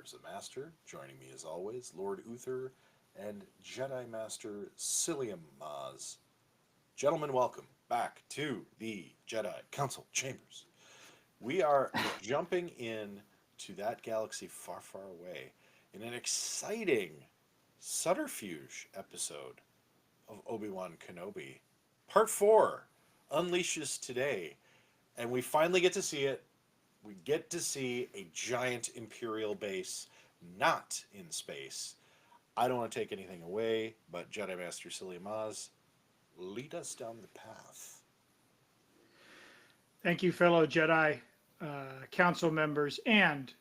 Urza Master. Joining me as always, Lord Uther and Jedi Master Psyllium Maas. Gentlemen, welcome back to the Jedi Council Chambers. We are jumping in to that galaxy far, far away in an exciting subterfuge episode of Obi-Wan Kenobi. Part 4 unleashes today, and we finally get to see it. We get to see a giant Imperial base not in space. I don't want to take anything away, but Jedi Master Psyllium Maas, lead us down the path. Thank you, fellow Jedi Council members and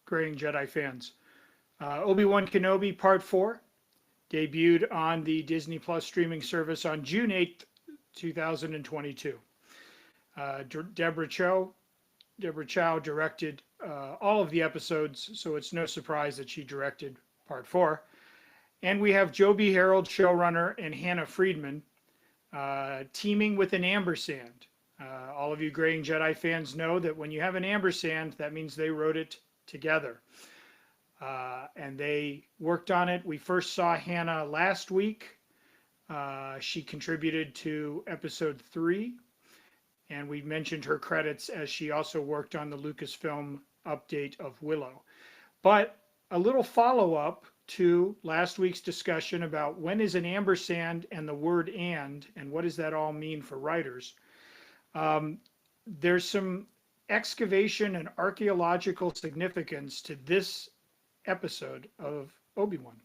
Graying Jedi fans. Obi-Wan Kenobi Part 4 debuted on the Disney Plus streaming service on June 8th, 2022. Deborah Chow directed all of the episodes, so it's no surprise that she directed Part 4. And we have Joby Harold, showrunner, and Hannah Friedman teaming with an ampersand. All of you Graying Jedi fans know that when you have an ampersand, that means they wrote it together. And they worked on it. We first saw Hannah last week. She contributed to episode 3. And we mentioned her credits as she also worked on the Lucasfilm update of Willow. But a little follow-up to last week's discussion about when is an ampersand and the word and what does that all mean for writers. There's some excavation and archaeological significance to this episode of Obi-Wan.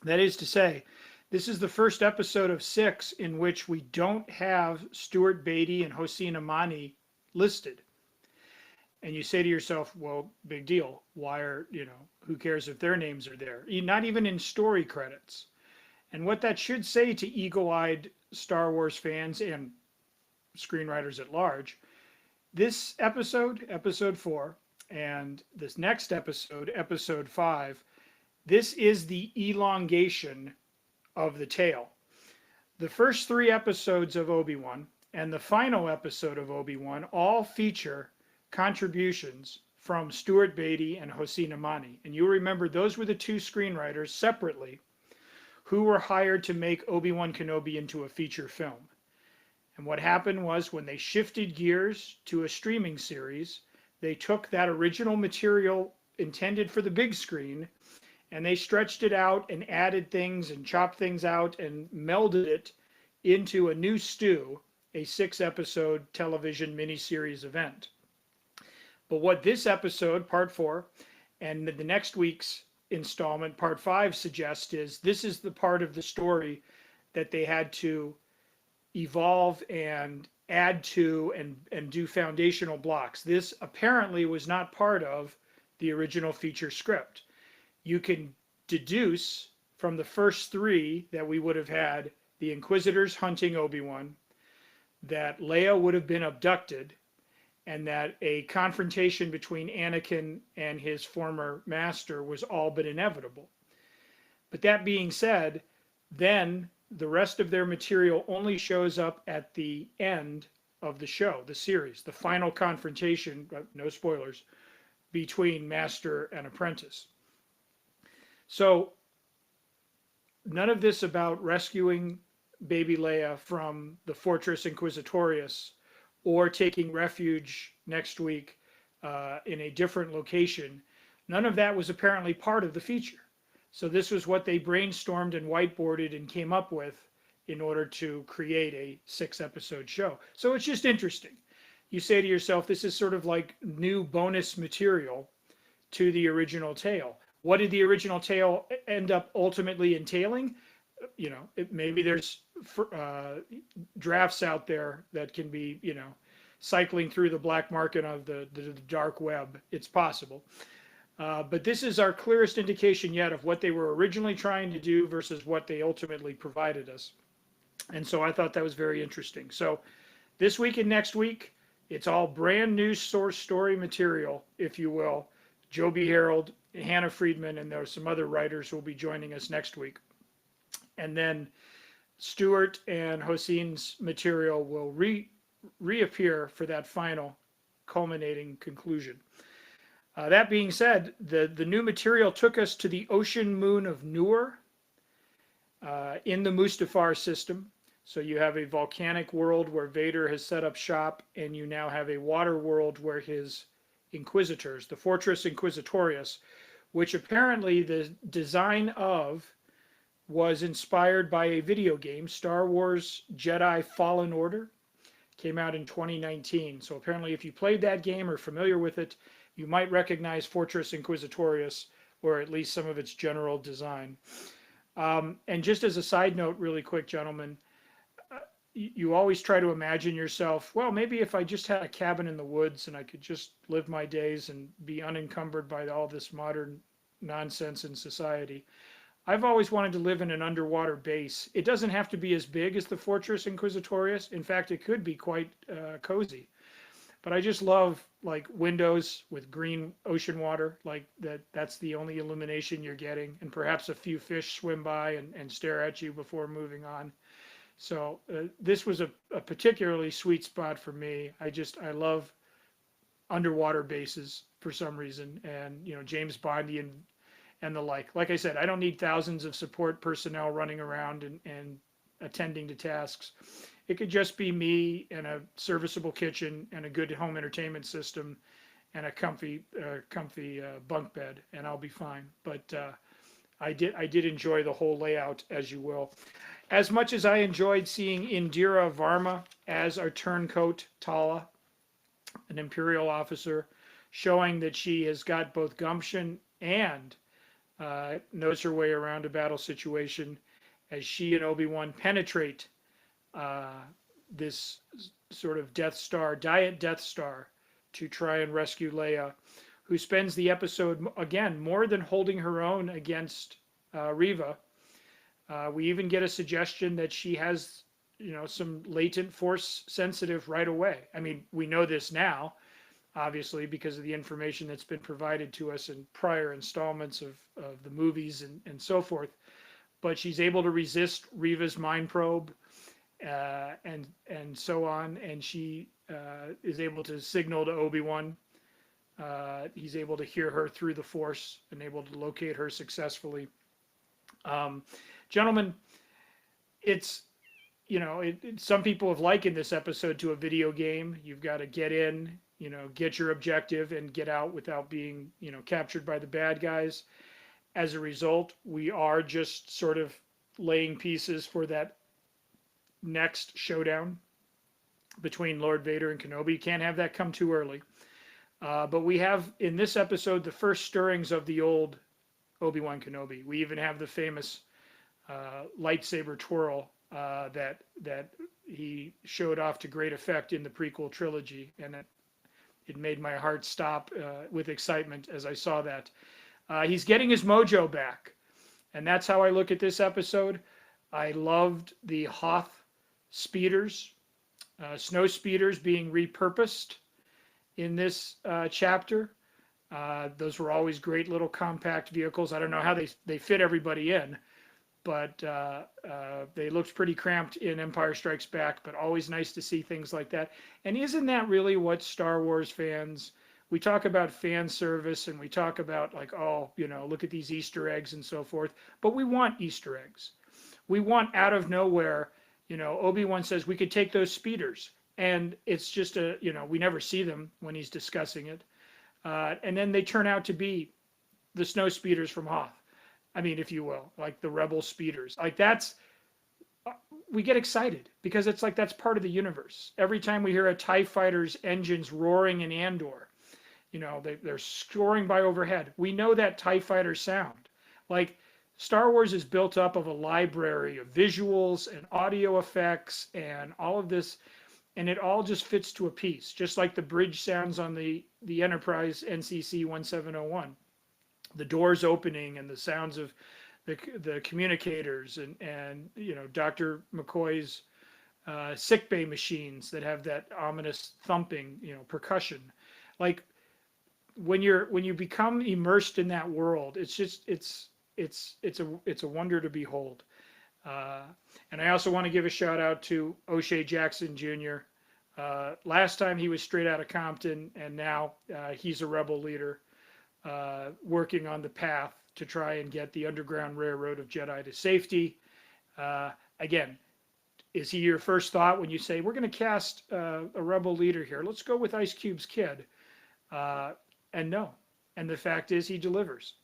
That is to say, this is the first episode of 6 in which we don't have Stuart Beatty and Hossein Amani listed. And you say to yourself, well, big deal. Why are, who cares if their names are there? Not even in story credits. And what that should say to eagle-eyed Star Wars fans and screenwriters at large, this episode, episode 4, and this next episode, episode 5, this is the elongation of the tale. The first 3 episodes of Obi-Wan and the final episode of Obi-Wan all feature contributions from Stuart Beatty and Hossein Amani. And you'll remember those were the 2 screenwriters separately who were hired to make Obi-Wan Kenobi into a feature film. And what happened was when they shifted gears to a streaming series, they took that original material intended for the big screen and they stretched it out and added things and chopped things out and melded it into a new stew, a 6-episode television miniseries event. But what this episode, part 4, and the next week's installment, part 5, suggests is this is the part of the story that they had to evolve and add to and do foundational blocks. This apparently was not part of the original feature script. You can deduce from the first 3 that we would have had the Inquisitors hunting Obi-Wan, that Leia would have been abducted, and that a confrontation between Anakin and his former master was all but inevitable. But that being said, then the rest of their material only shows up at the end of the show, the series, the final confrontation, no spoilers, between master and apprentice. So none of this about rescuing baby Leia from the Fortress Inquisitorius or taking refuge next week in a different location, none of that was apparently part of the feature. So this was what they brainstormed and whiteboarded and came up with in order to create a 6-episode show. So it's just interesting. You say to yourself, this is sort of like new bonus material to the original tale. What did the original tale end up ultimately entailing? Maybe there's drafts out there that can be, cycling through the black market of the dark web. It's possible. But this is our clearest indication yet of what they were originally trying to do versus what they ultimately provided us. And so I thought that was very interesting. So this week and next week, it's all brand new source story material, if you will. Joby Harold, Hannah Friedman, and there are some other writers who will be joining us next week. And then Stuart and Hossein's material will reappear for that final culminating conclusion. That being said, the new material took us to the ocean moon of Nur in the Mustafar system. So you have a volcanic world where Vader has set up shop, and you now have a water world where his Inquisitors, the Fortress Inquisitorius, which apparently the design of was inspired by a video game, Star Wars Jedi Fallen Order, came out in 2019. So apparently if you played that game or familiar with it, you might recognize Fortress Inquisitorius, or at least some of its general design. And just as a side note, really quick, gentlemen, you always try to imagine yourself, well, maybe if I just had a cabin in the woods and I could just live my days and be unencumbered by all this modern nonsense in society. I've always wanted to live in an underwater base. It doesn't have to be as big as the Fortress Inquisitorius. In fact, it could be quite cozy. But I just love like windows with green ocean water, like that's the only illumination you're getting, and perhaps a few fish swim by and stare at you before moving on. So this was a particularly sweet spot for me. I love underwater bases for some reason, and James Bondian and the like. Like I said, I don't need thousands of support personnel running around and attending to tasks. It could just be me and a serviceable kitchen and a good home entertainment system and a comfy bunk bed, and I'll be fine. But I did enjoy the whole layout, as you will. As much as I enjoyed seeing Indira Varma as our turncoat Tala, an Imperial officer, showing that she has got both gumption and knows her way around a battle situation, as she and Obi-Wan penetrate this sort of Diet Death Star, to try and rescue Leia, who spends the episode, again, more than holding her own against Reva. We even get a suggestion that she has, some latent force sensitive right away. I mean, we know this now, obviously, because of the information that's been provided to us in prior installments of the movies and so forth. But she's able to resist Reva's mind probe and so on, and she is able to signal to Obi-Wan. He's able to hear her through the Force and able to locate her successfully. Gentlemen, it's, some people have likened this episode to a video game. You've got to get in, get your objective and get out without being, captured by the bad guys. As a result, we are just sort of laying pieces for that next showdown between Lord Vader and Kenobi. You can't have that come too early. But we have in this episode the first stirrings of the old Obi-Wan Kenobi. We even have the famous lightsaber twirl that he showed off to great effect in the prequel trilogy, and it made my heart stop with excitement as I saw that. He's getting his mojo back, and that's how I look at this episode. I loved the Hoth speeders, snow speeders being repurposed in this chapter. Those were always great little compact vehicles. I don't know how they fit everybody in, but they looked pretty cramped in Empire Strikes Back, but always nice to see things like that. And isn't that really what Star Wars fans, we talk about fan service and we talk about like, oh, look at these Easter eggs and so forth, but we want Easter eggs. We want out of nowhere, Obi-Wan says we could take those speeders, and it's just we never see them when he's discussing it. And then they turn out to be the snow speeders from Hoth. I mean, if you will, like the rebel speeders. Like we get excited because it's like that's part of the universe. Every time we hear a TIE fighter's engines roaring in Andor, they're soaring by overhead. We know that TIE fighter sound. Like Star Wars is built up of a library of visuals and audio effects and all of this, and it all just fits to a piece, just like the bridge sounds on the Enterprise NCC 1701. The doors opening and the sounds of the communicators and Dr. McCoy's sickbay machines that have that ominous thumping, percussion. Like when you become immersed in that world, it's just it's a wonder to behold. And I also want to give a shout out to O'Shea Jackson Jr. Last time he was straight out of Compton, and now he's a rebel leader. working on the path to try and get the Underground Railroad of Jedi to safety. Again, is he your first thought when you say we're going to cast a rebel leader here? Let's go with Ice Cube's kid. And no. And the fact is, he delivers.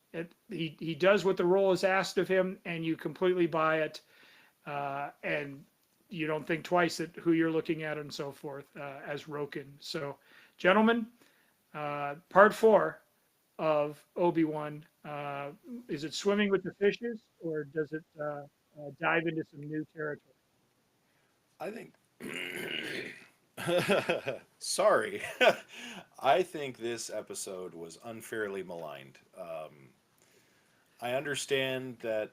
He does what the role is asked of him, and you completely buy it. And you don't think twice at who you're looking at and so forth as Roken. So, gentlemen, part 4 of Obi-Wan. Is it swimming with the fishes, or does it dive into some new territory? I think. Sorry. I think this episode was unfairly maligned. I understand that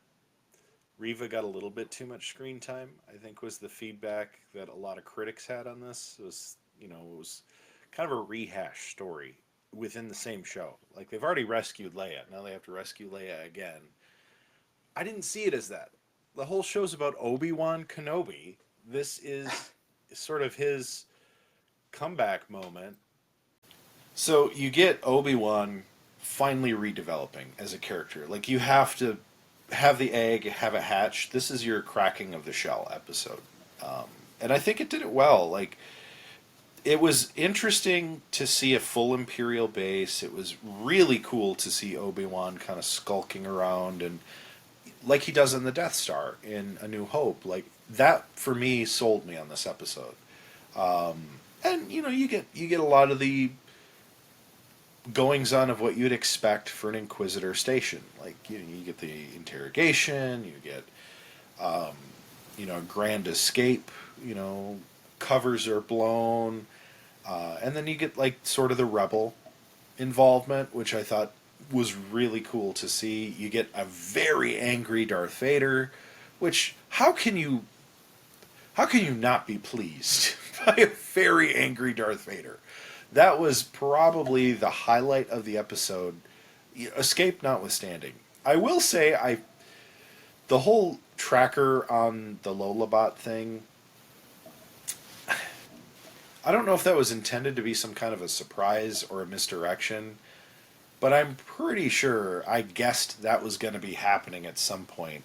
Riva got a little bit too much screen time, I think was the feedback that a lot of critics had on this. It was kind of a rehash story within the same show. Like, they've already rescued Leia. Now they have to rescue Leia again. I didn't see it as that. The whole show's about Obi-Wan Kenobi. This is sort of his comeback moment. So you get Obi-Wan finally redeveloping as a character. Like, you have to have the egg, have it hatch. This is your cracking of the shell episode. And I think it did it well. Like, it was interesting to see a full Imperial base. It was really cool to see Obi-Wan kind of skulking around, and like he does in the Death Star in A New Hope. Like, that for me sold me on this episode. And you get a lot of the goings on of what you'd expect for an Inquisitor station. Like, you get the interrogation, you get a grand escape. Covers are blown. And then you get, like, sort of the rebel involvement, which I thought was really cool to see. You get a very angry Darth Vader, which, how can you not be pleased by a very angry Darth Vader? That was probably the highlight of the episode, escape notwithstanding. I will say, the whole tracker on the Lolabot thing, I don't know if that was intended to be some kind of a surprise or a misdirection, but I'm pretty sure I guessed that was going to be happening at some point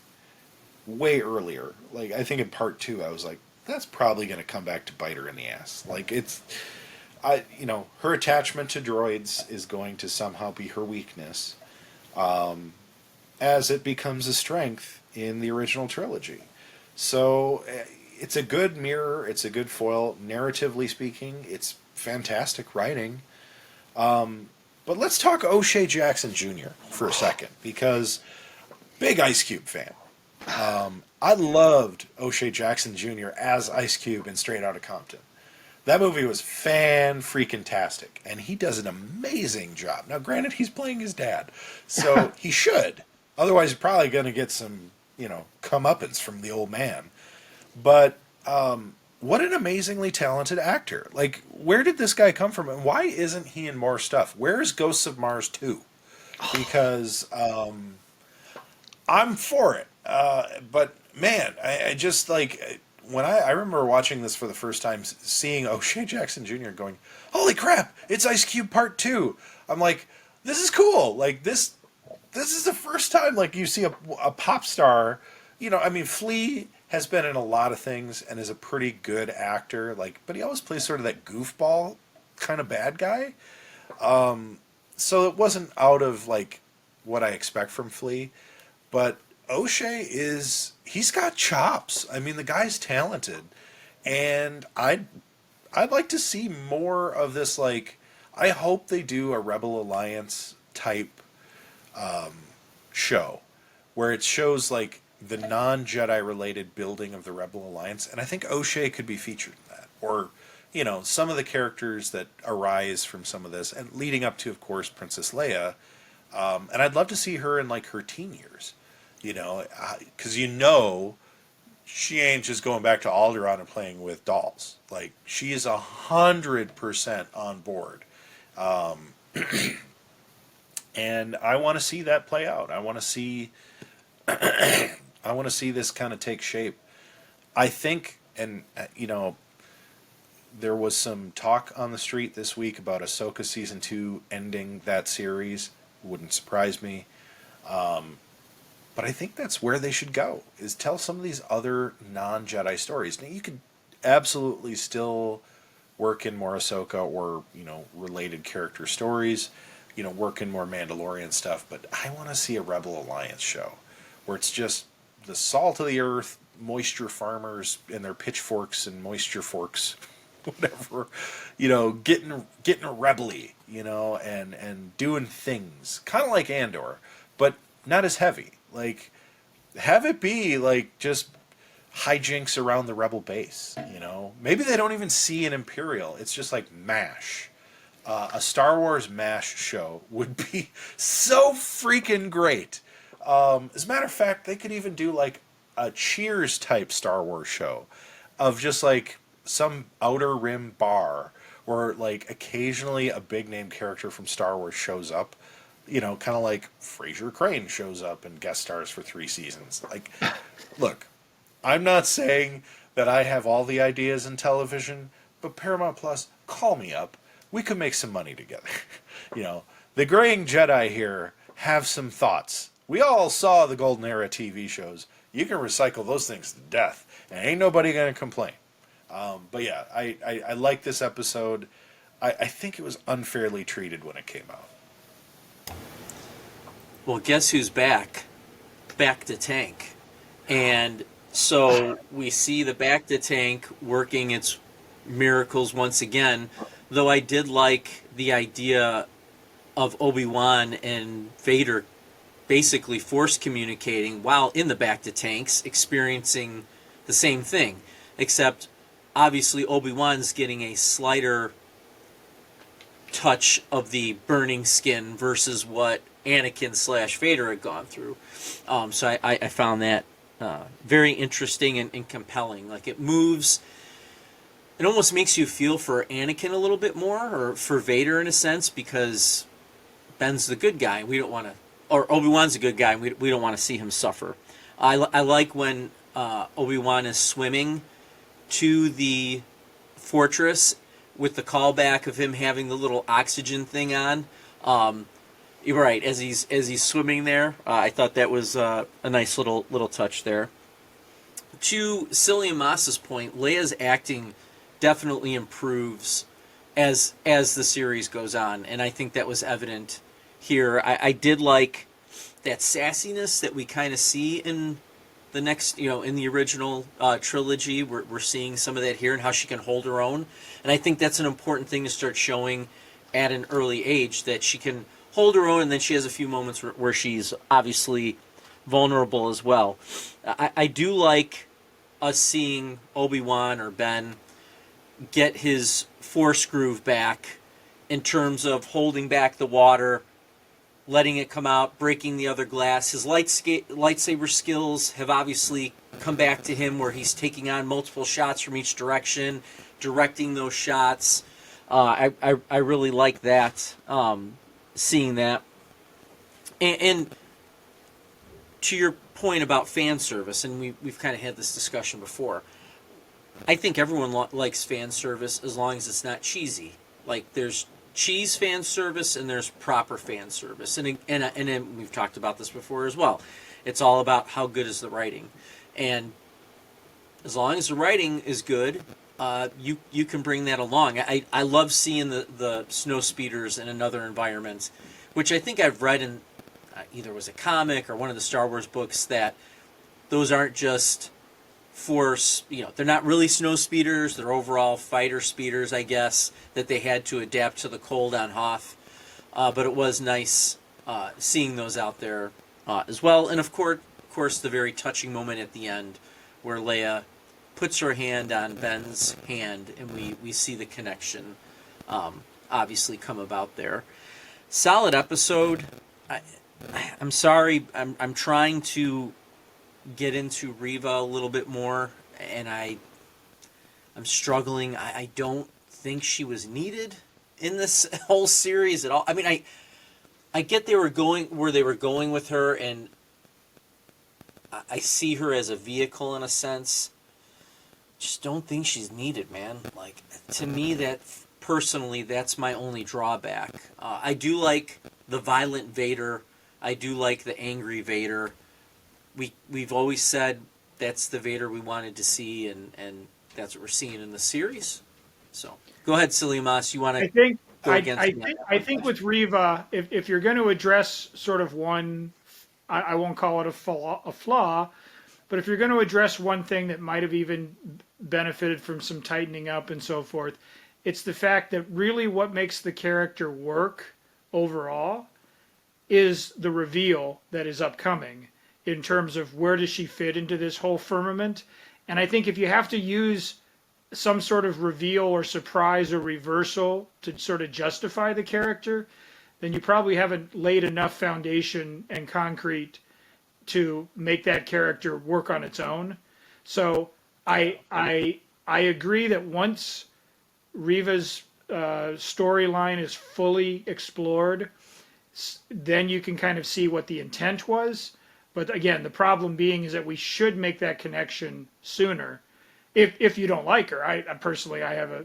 way earlier. Like, I think in part 2, I was like, that's probably going to come back to bite her in the ass. Like, her attachment to droids is going to somehow be her weakness, as it becomes a strength in the original trilogy. So it's a good mirror. It's a good foil. Narratively speaking, it's fantastic writing. But let's talk O'Shea Jackson Jr. for a second, because big Ice Cube fan. I loved O'Shea Jackson Jr. as Ice Cube in Straight Outta Compton. That movie was fan-freaking-tastic, and he does an amazing job. Now, granted, he's playing his dad, so he should. Otherwise, he's probably going to get some, comeuppance from the old man. But what an amazingly talented actor. Like, where did this guy come from, and why isn't he in more stuff? Where's Ghosts of Mars 2? Because I'm for it. But, man, I just, like, when I remember watching this for the first time, seeing O'Shea Jackson Jr. going, holy crap, it's Ice Cube Part 2. I'm like, this is cool. Like, this is the first time, like, you see a pop star. Flea has been in a lot of things and is a pretty good actor, like, but he always plays sort of that goofball kind of bad guy. So it wasn't out of, like, what I expect from Flea, but O'Shea he's got chops. I mean, the guy's talented, and I'd like to see more of this. Like, I hope they do a Rebel Alliance type show where it shows, like, the non-Jedi related building of the Rebel Alliance, and I think O'Shea could be featured in that, or some of the characters that arise from some of this, and leading up to, of course, Princess Leia. And I'd love to see her in, like, her teen years, because she ain't just going back to Alderaan and playing with dolls. Like, she is 100% on board. And I want to see that play out. I want to see this kind of take shape. I think, and there was some talk on the street this week about Ahsoka Season 2 ending that series. wouldn't surprise me. But I think that's where they should go, is tell some of these other non-Jedi stories. Now, you could absolutely still work in more Ahsoka or, related character stories, work in more Mandalorian stuff, but I want to see a Rebel Alliance show where it's just the salt of the earth, moisture farmers and their pitchforks and moisture forks, whatever, getting rebelly, and doing things kind of like Andor, but not as heavy. Like, have it be like just hijinks around the rebel base. Maybe they don't even see an Imperial. It's just like MASH. A Star Wars MASH show would be so freaking great. As a matter of fact, they could even do like a Cheers type Star Wars show of just like some outer rim bar where like occasionally a big name character from Star Wars shows up. Kind of like Fraser Crane shows up and guest stars for 3 seasons. Like, look, I'm not saying that I have all the ideas in television, but Paramount Plus, call me up. We could make some money together. The graying Jedi here have some thoughts. We all saw the Golden Era TV shows. You can recycle those things to death, and ain't nobody going to complain. But yeah, I like this episode. I think it was unfairly treated when it came out. Well, guess who's back? Back to Tank. And so we see the Back to Tank working its miracles once again, though I did like the idea of Obi-Wan and Vader basically force communicating while in the Back to Tanks, experiencing the same thing, except obviously Obi-Wan's getting a slighter touch of the burning skin versus what Anakin / Vader had gone through. So I found that very interesting and compelling. Like, it almost makes you feel for Anakin a little bit more, or for Vader in a sense, because Ben's the good guy, and we don't want to, or Obi-Wan's a good guy, and we don't want to see him suffer. I like when Obi-Wan is swimming to the fortress with the callback of him having the little oxygen thing on. You're right. As he's swimming there, I thought that was a nice little touch there. To Psyllium Maas's point, Leia's acting definitely improves as the series goes on, and I think that was evident here. I did like that sassiness that we kind of see in the next, in the original trilogy. We're seeing some of that here, and how she can hold her own, and I think that's an important thing to start showing at an early age, that she can hold her own, and then she has a few moments where she's obviously vulnerable as well. I do like us seeing Obi-Wan or Ben get his force groove back in terms of holding back the water, letting it come out, breaking the other glass. His lightsaber skills have obviously come back to him, where he's taking on multiple shots from each direction, directing those shots. I really like that, seeing that. And to your point about fan service, and we've kind of had this discussion before, I think everyone likes fan service as long as it's not cheesy. Like, there's cheese fan service and there's proper fan service, and we've talked about this before as well. It's all about how good is the writing, and as long as the writing is good, you can bring that along. I love seeing the snow speeders in another environment, which I think I've read in either was a comic or one of the Star Wars books, that those aren't just force, they're not really snow speeders, they're overall fighter speeders, I guess, that they had to adapt to the cold on Hoth. But it was nice seeing those out there as well. And of course, the very touching moment at the end where Leia puts her hand on Ben's hand, and we see the connection obviously come about there. Solid episode. I'm sorry, I'm trying to get into Reva a little bit more, and I'm struggling. I don't think she was needed in this whole series at all. I mean, I get they were going where they were going with her, and I see her as a vehicle in a sense. Just don't think she's needed, man. Like, to me, that personally, that's my only drawback. I do like the violent Vader. I do like the angry Vader. We've always said that's the Vader we wanted to see, and that's what we're seeing in the series. So go ahead, Psyllium Maas. You want I to think go against me on I that think one? with Riva, if you're going to address sort of one, I won't call it a flaw, but if you're going to address one thing that might have even benefited from some tightening up and so forth, it's the fact that really what makes the character work overall is the reveal that is upcoming in terms of where does she fit into this whole firmament. And I think if you have to use some sort of reveal or surprise or reversal to sort of justify the character, then you probably haven't laid enough foundation and concrete to make that character work on its own. So I agree that once Riva's storyline is fully explored, then you can kind of see what the intent was. But again, the problem being is that we should make that connection sooner. If you don't like her, I personally, I have a,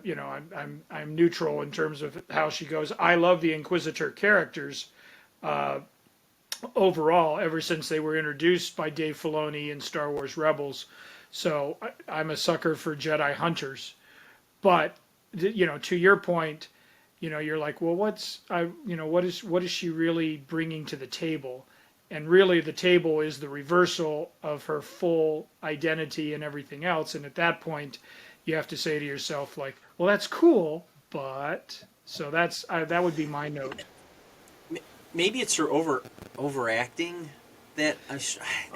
I'm neutral in terms of how she goes. I love the Inquisitor characters overall ever since they were introduced by Dave Filoni in Star Wars Rebels. So I'm a sucker for Jedi hunters. But to your point, you're like, well, what is she really bringing to the table? And really, the table is the reversal of her full identity and everything else. And at that point, you have to say to yourself, like, well, that's cool, but so that would be my note. Maybe it's her overacting that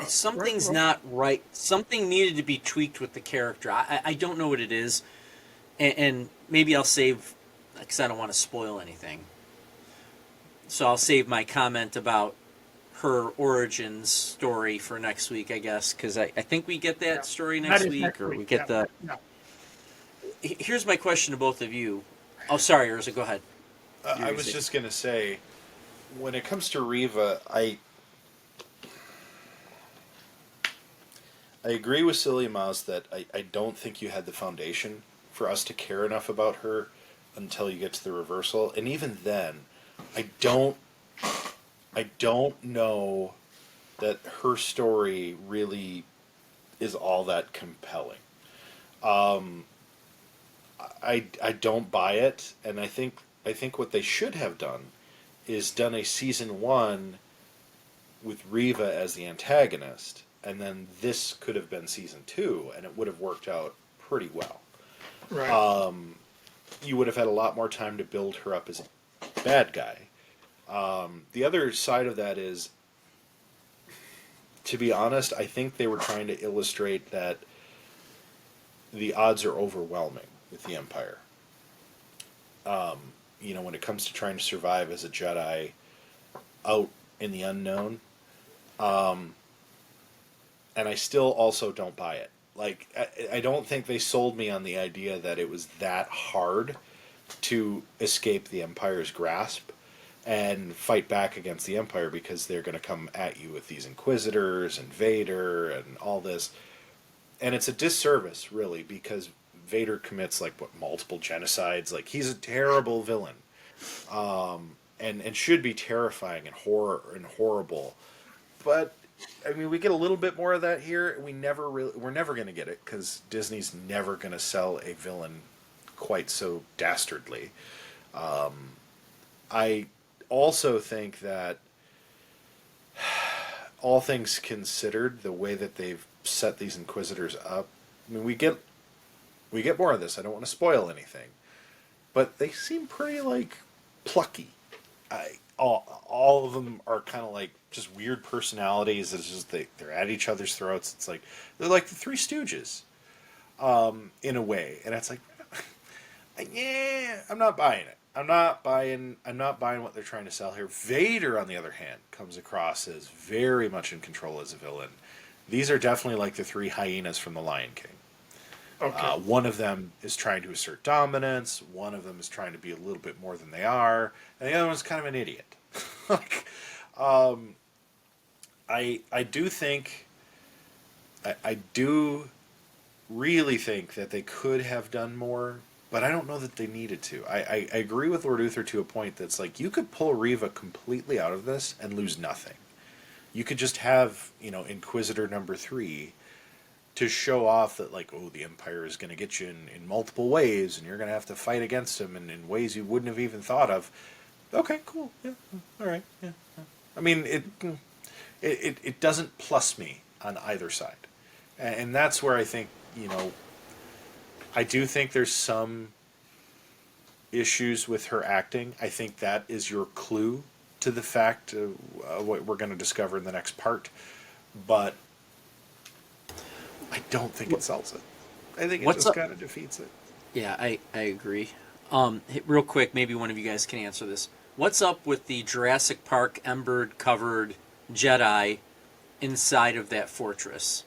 something's not right. Something needed to be tweaked with the character. I don't know what it is, and maybe I'll save because I don't want to spoil anything. So I'll save my comment about her origins story for next week, I guess, because I think we get that story next week, or we get the. Yeah. Here's my question to both of you. Oh, sorry, Urza, go ahead. I was just going to say, when it comes to Riva, I agree with Psyllium Maas that I don't think you had the foundation for us to care enough about her until you get to the reversal. And even then, I don't know that her story really is all that compelling. I don't buy it, and I think what they should have done is done a season 1 with Riva as the antagonist, and then this could have been season 2, and it would have worked out pretty well. Right. You would have had a lot more time to build her up as a bad guy. The other side of that is, to be honest, I think they were trying to illustrate that the odds are overwhelming with the Empire. When it comes to trying to survive as a Jedi out in the unknown. And I still also don't buy it. Like, I don't think they sold me on the idea that it was that hard to escape the Empire's grasp and fight back against the Empire, because they're going to come at you with these Inquisitors and Vader and all this. And it's a disservice, really, because Vader commits, multiple genocides. Like, he's a terrible villain. And should be terrifying and horrible. But, I mean, we get a little bit more of that here. We're never going to get it, because Disney's never going to sell a villain quite so dastardly. I also think that, all things considered, the way that they've set these Inquisitors up, I mean, we get more of this. I don't want to spoil anything, but they seem pretty plucky. All of them are kind of just weird personalities. It's just they're at each other's throats. It's like they're like the Three Stooges, in a way, and it's like, yeah, I'm not buying it. I'm not buying what they're trying to sell here. Vader, on the other hand, comes across as very much in control as a villain. These are definitely like the three hyenas from The Lion King. Okay. One of them is trying to assert dominance. One of them is trying to be a little bit more than they are, and the other one's kind of an idiot. I do really think that they could have done more but I don't know that they needed to. I agree with Lord Uther to a point that's like, you could pull Reva completely out of this and lose nothing. You could just have, Inquisitor number 3 to show off that, like, oh, the Empire is going to get you in multiple ways, and you're going to have to fight against them in ways you wouldn't have even thought of. Okay, cool. Yeah, all right. Yeah. I mean, it doesn't plus me on either side. And that's where I think, I do think there's some issues with her acting. I think that is your clue to the fact of what we're going to discover in the next part. But I don't think it sells it. I think it just kind of defeats it. Yeah, I agree. Real quick, maybe one of you guys can answer this. What's up with the Jurassic Park ember-covered Jedi inside of that fortress?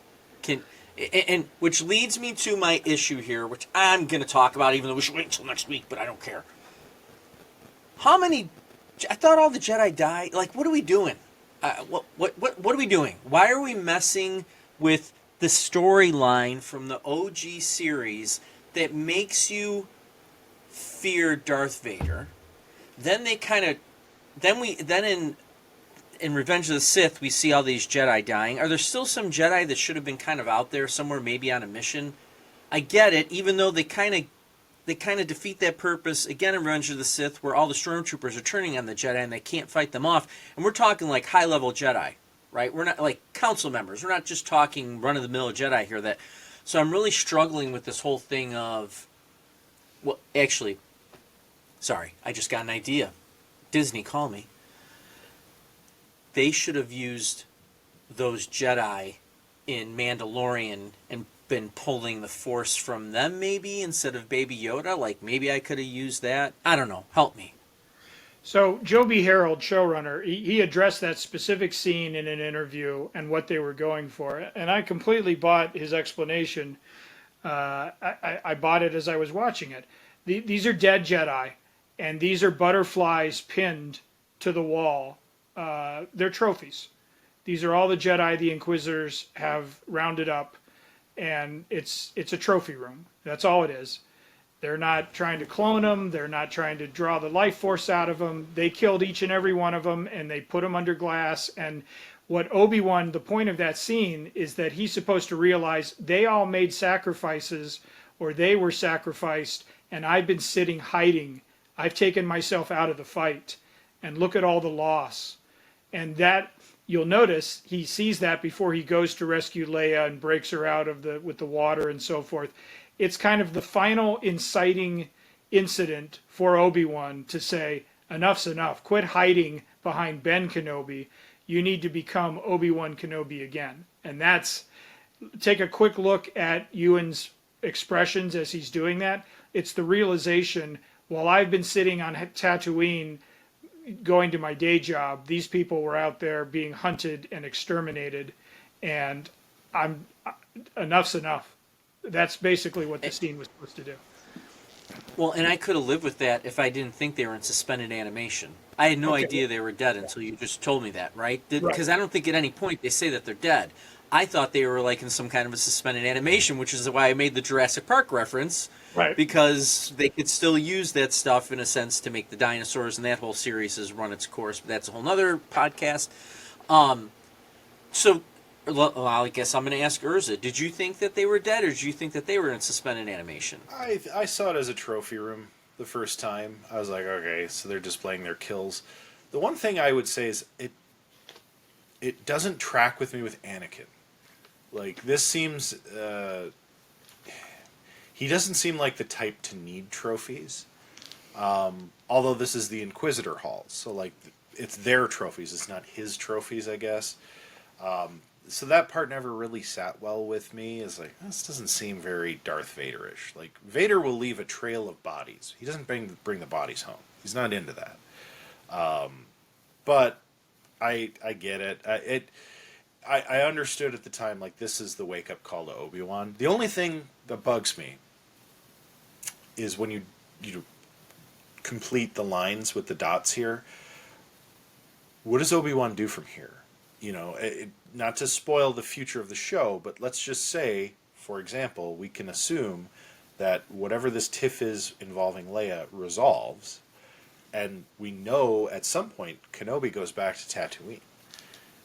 And which leads me to my issue here, which I'm going to talk about, even though we should wait until next week, but I don't care. How many? I thought all the Jedi died. Like, what are we doing? What are we doing? Why are we messing with the storyline from the OG series that makes you fear Darth Vader? Then they kind of, then in Revenge of the Sith, we see all these Jedi dying. Are there still some Jedi that should have been kind of out there somewhere, maybe on a mission? I get it, even though they kind of defeat that purpose again in Revenge of the Sith, where all the stormtroopers are turning on the Jedi and they can't fight them off. And we're talking like high-level Jedi, right? We're not like council members. We're not just talking run-of-the-mill Jedi here. So I'm really struggling with this whole thing of, well, actually, sorry, I just got an idea. Disney, call me. They should have used those Jedi in Mandalorian and been pulling the Force from them, maybe, instead of Baby Yoda. Like, maybe I could have used that. I don't know. Help me. So Joe B. Harold, showrunner, he addressed that specific scene in an interview and what they were going for. And I completely bought his explanation. I bought it as I was watching it. These are dead Jedi, and these are butterflies pinned to the wall. They're trophies. These are all the Jedi the Inquisitors have rounded up, and it's a trophy room. That's all it is. They're not trying to clone them. They're not trying to draw the life force out of them. They killed each and every one of them, and they put them under glass. And what Obi-Wan, the point of that scene is that he's supposed to realize they all made sacrifices, or they were sacrificed, and I've been sitting hiding. I've taken myself out of the fight, and look at all the loss. And that, you'll notice, he sees that before he goes to rescue Leia and breaks her out of with the water and so forth. It's kind of the final inciting incident for Obi-Wan to say, enough's enough. Quit hiding behind Ben Kenobi. You need to become Obi-Wan Kenobi again. And that's, take a quick look at Ewan's expressions as he's doing that. It's the realization, while I've been sitting on Tatooine going to my day job, these people were out there being hunted and exterminated, and enough's enough. That's basically what the scene was supposed to do. Well, and I could have lived with that if I didn't think they were in suspended animation. I had no idea they were dead until you just told me that, right? Because I don't think at any point they say that they're dead. I thought they were like in some kind of a suspended animation, which is why I made the Jurassic Park reference. Right. Because they could still use that stuff in a sense to make the dinosaurs, and that whole series has run its course. But that's a whole nother podcast. So, well, I guess I'm going to ask Urza. Did you think that they were dead, or did you think that they were in suspended animation? I saw it as a trophy room the first time. I was like, okay, so they're displaying their kills. The one thing I would say is it doesn't track with me with Anakin. Like, this seems... he doesn't seem like the type to need trophies. Although this is the Inquisitor Hall. So, like, it's their trophies. It's not his trophies, I guess. So that part never really sat well with me. It's like, this doesn't seem very Darth Vader-ish. Like, Vader will leave a trail of bodies. He doesn't bring the bodies home. He's not into that. But I get it. I understood at the time, like, this is the wake-up call to Obi-Wan. The only thing that bugs me is when you complete the lines with the dots here. What does Obi-Wan do from here? Not to spoil the future of the show, but let's just say, for example, we can assume that whatever this tiff is involving Leia resolves, and we know at some point Kenobi goes back to Tatooine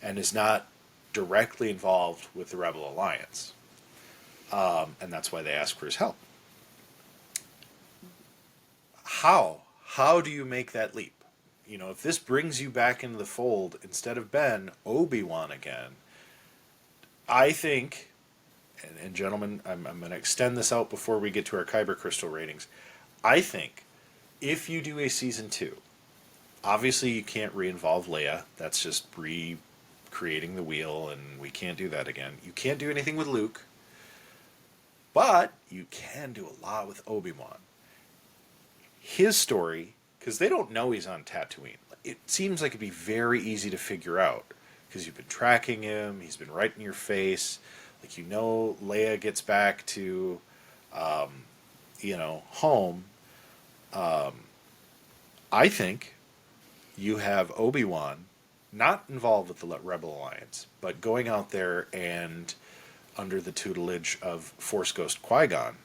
and is not directly involved with the Rebel Alliance. And that's why they ask for his help. How do you make that leap? You know, if this brings you back into the fold, instead of Ben, Obi-Wan again, I think, and gentlemen, I'm going to extend this out before we get to our Kyber Crystal ratings. I think if you do a season 2, obviously you can't re-involve Leia. That's just recreating the wheel, and we can't do that again. You can't do anything with Luke, but you can do a lot with Obi-Wan. His story, because they don't know he's on Tatooine. It seems like it'd be very easy to figure out, because you've been tracking him, he's been right in your face. Like, you know, Leia gets back to, home. I think you have Obi-Wan not involved with the Rebel Alliance, but going out there and under the tutelage of Force Ghost Qui-Gon,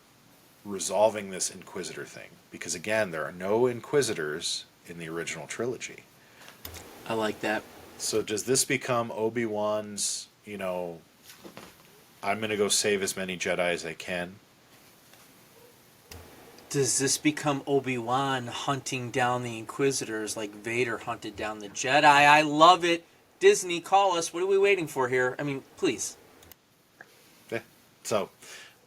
resolving this Inquisitor thing. Because again, there are no Inquisitors in the original trilogy. I like that. So does this become Obi-Wan's, I'm going to go save as many Jedi as I can? Does this become Obi-Wan hunting down the Inquisitors like Vader hunted down the Jedi? I love it. Disney, call us. What are we waiting for here? I mean, please. Okay. So,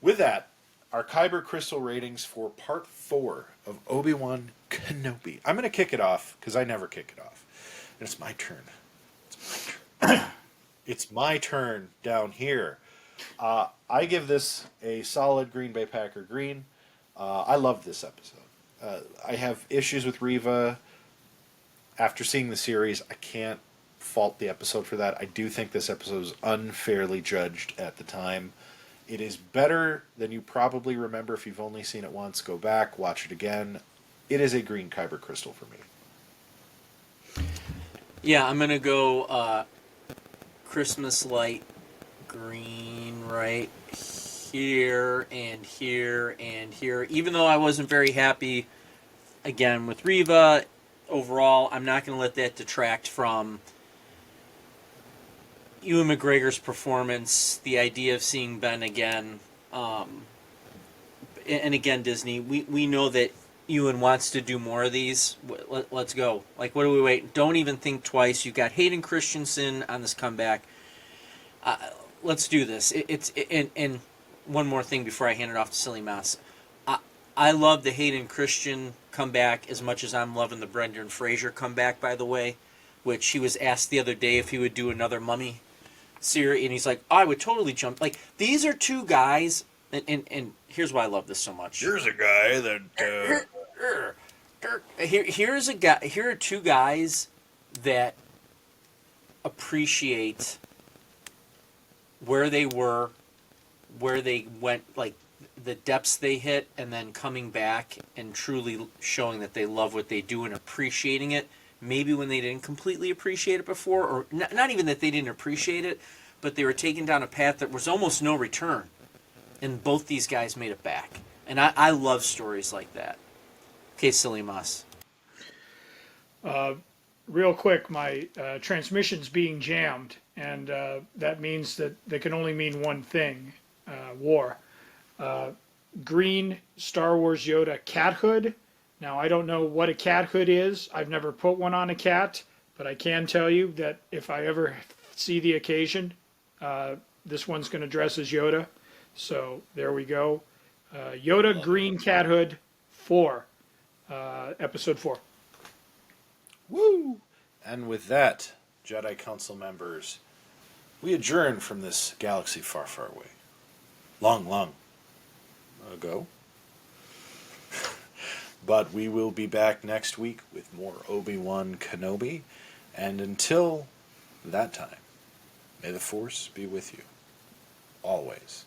with that, our Kyber Crystal ratings for Part 4 of Obi-Wan Kenobi. I'm going to kick it off, because I never kick it off. And it's my turn. It's my turn down here. I give this a solid Green Bay Packer green. I love this episode. I have issues with Reva. After seeing the series, I can't fault the episode for that. I do think this episode was unfairly judged at the time. It is better than you probably remember if you've only seen it once. Go back, watch it again. It is a green Kyber Crystal for me. Yeah, I'm going to go Christmas light green right here and here and here. Even though I wasn't very happy, again, with Reva, overall, I'm not going to let that detract from Ewan McGregor's performance, the idea of seeing Ben again. And again, Disney, we know that Ewan wants to do more of these. Let's go. Like, what do we wait? Don't even think twice. You've got Hayden Christensen on this comeback. Let's do this. And one more thing before I hand it off to Psyllium Maas. I love the Hayden Christian comeback as much as I'm loving the Brendan Fraser comeback, by the way, which he was asked the other day if he would do another Mummy series, and he's like, I would totally jump. Like, these are two guys, and here's why I love this so much. Here's a guy that... Here are two guys that appreciate where they were, where they went, like the depths they hit, and then coming back and truly showing that they love what they do and appreciating it. Maybe when they didn't completely appreciate it before, or not even that they didn't appreciate it, but they were taken down a path that was almost no return. And both these guys made it back. And I love stories like that. Okay, Psyllium Maas. Real quick, my transmission's being jammed, and that means that they can only mean one thing, war. Green Star Wars Yoda cat hood. Now, I don't know what a cat hood is. I've never put one on a cat, but I can tell you that if I ever see the occasion, this one's going to dress as Yoda. So there we go. Yoda green cat hood 4, episode 4. Woo! And with that, Jedi Council members, we adjourn from this galaxy far, far away. Long, long ago. But we will be back next week with more Obi-Wan Kenobi. And until that time, may the Force be with you. Always.